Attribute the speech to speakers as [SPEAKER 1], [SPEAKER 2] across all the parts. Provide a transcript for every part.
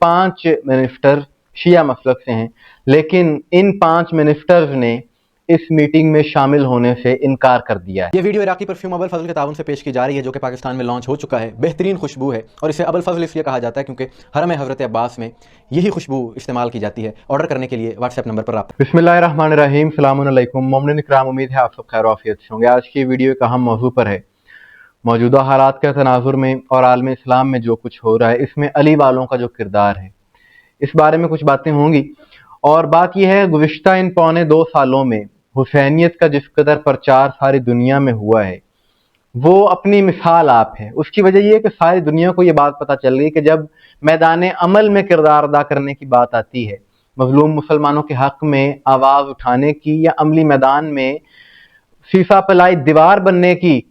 [SPEAKER 1] 5 minister शिया मसलक से हैं, लेकिन इन 5 मिनिस्टर्स ने इस मीटिंग में शामिल होने से इनकार कर दिया है।
[SPEAKER 2] ये वीडियो इराकी परफ्यूम अबुल फजल के ताउन से पेश की जा रही है, जो कि पाकिस्तान में लॉन्च हो चुका है। बेहतरीन खुशबू है और इसे अबुल फजल इसलिए कहा जाता है क्योंकि हरम हज़रत अब्बास में यही खुशबू इस्तेमाल की जाती है। ऑर्डर करने के लिए व्हाट्सएप नंबर पर रब्ता।
[SPEAKER 1] बिस्मिल्लाहिर्रहमानिर्रहीम, सलामुन अलैकुम मोमिन इकराम, उम्मीद है आप सब खैर आफियत से होंगे। आज की वीडियो एक अहम मौजू पर है। मौजूदा हालात के तनाजुर में और आलम इस्लाम में जो कुछ हो रहा है, इसमें अली वालों का जो किरदार है, इस बारे में कुछ बातें होंगी। और बात यह है, गुज़िश्ता इन पौने 2 सालों में हुसैनियत का जिस कदर प्रचार सारी दुनिया में हुआ है, वो अपनी मिसाल आप है। उसकी वजह यह है कि सारी दुनिया को ये बात पता चल गई कि जब मैदान अमल में किरदार अदा करने की बात आती है, मजलूम मुसलमानों के हक में आवाज़ उठाने की या अमली मैदान में शीशा पलाई दीवार बनने की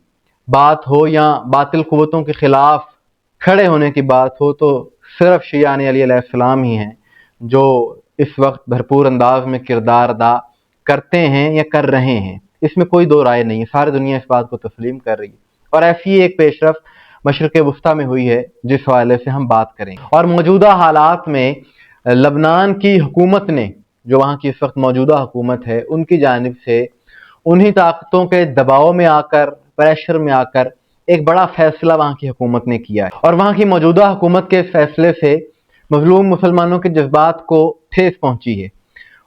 [SPEAKER 1] बात हो या बातिल कुव्वतों के खिलाफ खड़े होने की बात हो, तो सिर्फ शियाने अली अलैहिस्सलाम ही हैं जो इस वक्त भरपूर अंदाज में किरदार अदा करते हैं या कर रहे हैं। इसमें कोई दो राय नहीं है, सारी दुनिया इस बात को तस्लीम कर रही है। और ऐसी एक पेशरफ मशरिक़ वुस्ता में हुई है जिस हवाले से हम बात करेंगे। और मौजूदा हालात में लबनान की हुकूमत ने, जो वहाँ की इस वक्त मौजूदा हुकूमत है, उनकी जानिब से उन्हीं ताकतों के दबाव में आकर, प्रेशर में आकर एक बड़ा फैसला वहाँ की हुकूमत ने किया है। और वहाँ की मौजूदा हुकूमत के इस फैसले से मजलूम मुसलमानों के जज्बात को ठेस पहुँची है।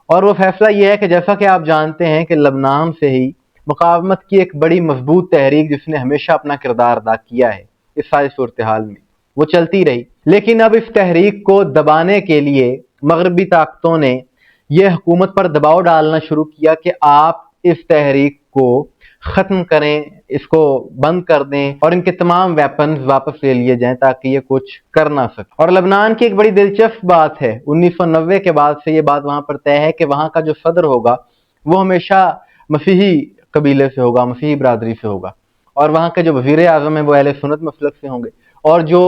[SPEAKER 1] और वो फैसला ये है कि जैसा कि आप जानते हैं कि लबनान से ही मुकावमत की एक बड़ी मजबूत तहरीक, जिसने हमेशा अपना किरदार अदा किया है इस सारी सूरत हाल में, वो चलती रही। लेकिन अब इस तहरीक को दबाने के लिए मगरबी ताकतों ने यह हुकूमत पर दबाव डालना शुरू किया कि आप इस तहरीक को ख़त्म करें, इसको बंद कर दें और इनके तमाम वेपन्स वापस ले लिए जाएं ताकि ये कुछ कर ना सके। और लबनान की एक बड़ी दिलचस्प बात है, 1990 के बाद से ये बात वहाँ पर तय है कि वहाँ का जो सदर होगा वो हमेशा मसीही कबीले से होगा, मसीही बरादरी से होगा। और वहाँ के जो वज़ीर आज़म है वो अहले सुन्नत मसलक से होंगे, और जो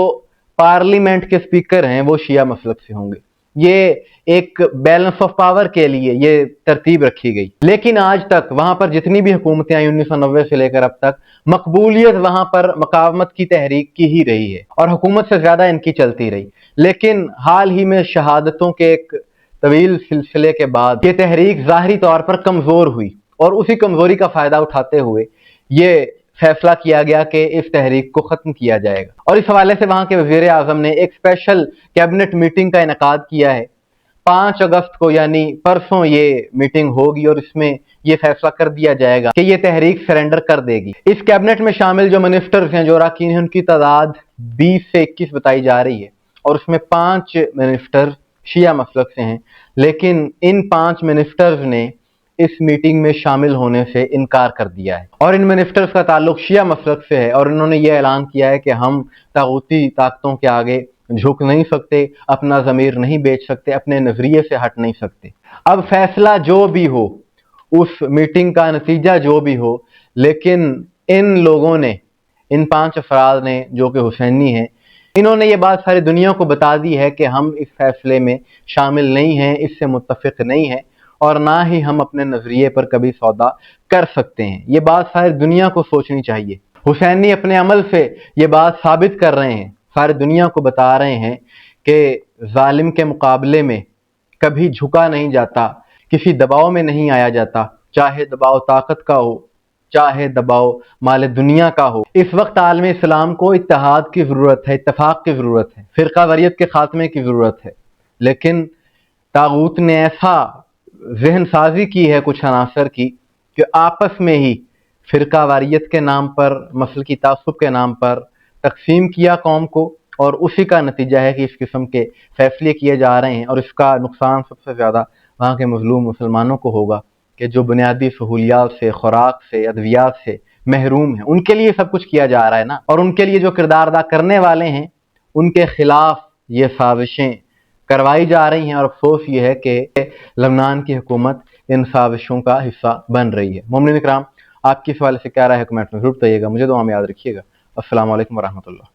[SPEAKER 1] पार्लियामेंट के स्पीकर हैं वो शिया मसलक से होंगे। ये एक बैलेंस ऑफ पावर के लिए ये तरतीब रखी गई। लेकिन आज तक वहां पर जितनी भी हुकूमतें आई 1990 से लेकर अब तक, मकबूलियत वहां पर मुकावमत की तहरीक की ही रही है और हुकूमत से ज्यादा इनकी चलती रही। लेकिन हाल ही में शहादतों के एक तवील सिलसिले के बाद ये तहरीक ज़ाहिरी तौर पर कमजोर हुई और उसी कमजोरी का फायदा उठाते हुए ये फैसला किया गया कि इस तहरीक को खत्म किया जाएगा। और इस हवाले से वहां के वज़ीर आज़म ने एक स्पेशल कैबिनेट मीटिंग का इनेकाद किया है। 5 अगस्त को यानी परसों ये मीटिंग होगी और इसमें ये फैसला कर दिया जाएगा कि ये तहरीक सरेंडर कर देगी। इस कैबिनेट में शामिल जो मिनिस्टर्स हैं, जो अरकान हैं, उनकी तादाद 20 से 21 बताई जा रही है और उसमें 5 मिनिस्टर शिया मसलक से हैं। लेकिन इन 5 मिनिस्टर्स ने इस मीटिंग में शामिल होने से इनकार कर दिया है और इन मिनिस्टर्स का ताल्लुक शिया मसलक से है। और इन्होंने ये ऐलान किया है कि हम तागूती ताकतों के आगे झुक नहीं सकते, अपना ज़मीर नहीं बेच सकते, अपने नजरिए से हट नहीं सकते। अब फैसला जो भी हो, उस मीटिंग का नतीजा जो भी हो, लेकिन इन लोगों ने, इन 5 अफराद ने जो कि हुसैनी हैं, इन्होंने ये बात सारी दुनिया को बता दी है कि हम इस फैसले में शामिल नहीं हैं, इससे मुत्तफिक नहीं हैं और ना ही हम अपने नजरिए पर कभी सौदा कर सकते हैं। ये बात सारी दुनिया को सोचनी चाहिए। हुसैनी अपने अमल से ये बात साबित कर रहे हैं, सारी दुनिया को बता रहे हैं कि जालिम के मुकाबले में कभी झुका नहीं जाता, किसी दबाव में नहीं आया जाता, चाहे दबाव ताकत का हो, चाहे दबाव माल दुनिया का हो। इस वक्त आलम इस्लाम को इत्तेहाद की ज़रूरत है, इत्तेफाक की ज़रूरत है, फ़िरका वरीयत के खात्मे की ज़रूरत है। लेकिन तागूत ने ऐसा जहन साजी की है कुछ अनासर की कि आपस में ही फ़िरका वारियत के नाम पर, मसलकी तासुब के नाम पर तकसीम किया कौम को, और उसी का नतीजा है कि इस किस्म के फैसले किए जा रहे हैं। और इसका नुकसान सबसे ज़्यादा वहाँ के मजलूम मुसलमानों को होगा कि जो बुनियादी सहूलियात से, खुराक से, अद्वियात से महरूम हैं। उनके लिए सब कुछ किया जा रहा है ना, और उनके लिए जो किरदार अदा करने वाले हैं उनके खिलाफ ये साजिशें करवाई जा रही हैं। और अफसोस ये है कि लबनान की हुकूमत इन साजिशों का हिस्सा बन रही है। मोमिन इकराम, आपकी इस हवाले से क्या राय है, कमेंट में जरूर बताइएगा। मुझे दुआ में याद रखिएगा। अस्सलाम वालेकुम वरहमतुल्लाह।